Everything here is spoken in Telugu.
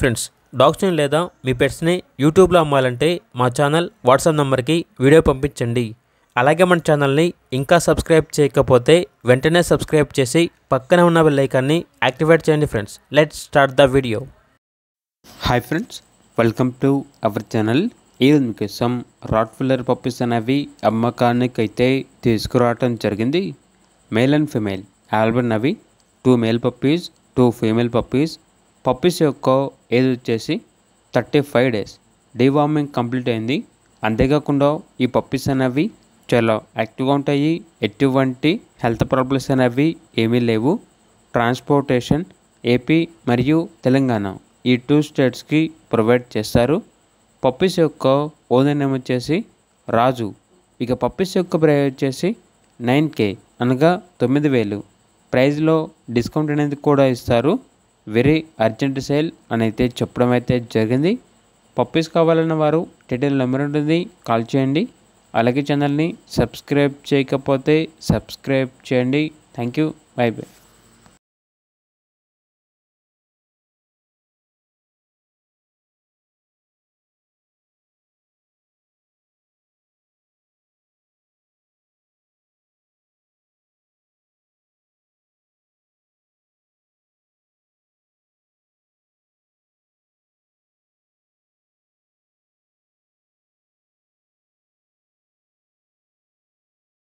ఫ్రెండ్స్, డాగ్స్ని లేదా మీ పెట్స్ని యూట్యూబ్లో అమ్మాలంటే మా ఛానల్ వాట్సాప్ నెంబర్కి వీడియో పంపించండి. అలాగే మన ఛానల్ని ఇంకా సబ్స్క్రైబ్ చేయకపోతే వెంటనే సబ్స్క్రైబ్ చేసి పక్కనే ఉన్న బెల్ ఐకాన్ని యాక్టివేట్ చేయండి. Friends, let's start the video. Hi friends, welcome to our channel. ఈరోజు మీకోసం రాట్వీలర్ పప్పీస్ అనేవి అమ్మకానికి అయితే తీసుకురావటం జరిగింది. మేల్ అండ్ ఫీమేల్ ఆల్బన్ అవి 2 male puppies 2 female puppies. Puppies యొక్క ఏజ్ వచ్చేసి 35 డేస్. డీవార్మింగ్ కంప్లీట్ అయింది. అంతేకాకుండా ఈ పప్పీస్ అనేవి చాలా యాక్టివ్గా ఉంటాయి. ఎటువంటి హెల్త్ ప్రాబ్లమ్స్ అనేవి ఏమీ లేవు. ట్రాన్స్పోర్టేషన్ ఏపీ మరియు తెలంగాణ ఈ 2 స్టేట్స్కి ప్రొవైడ్ చేస్తారు. పప్పీస్ యొక్క ఓనర్ నేమ్ వచ్చేసి రాజు. ఇక పప్పీస్ యొక్క ప్రైస్ వచ్చేసి 9K అనగా 9,000. ప్రైస్లో డిస్కౌంట్ అనేది కూడా ఇస్తారు. వెరీ అర్జెంట్ సేల్ అని అయితే చెప్పడం అయితే జరిగింది. పప్పీస్ కావాలన్న వారు డీటెయిల్ నెంబర్ ఉంటుంది, కాల్ చేయండి. అలాగే ఛానల్ని సబ్స్క్రైబ్ చేయకపోతే సబ్స్క్రైబ్ చేయండి. Thank you, by by.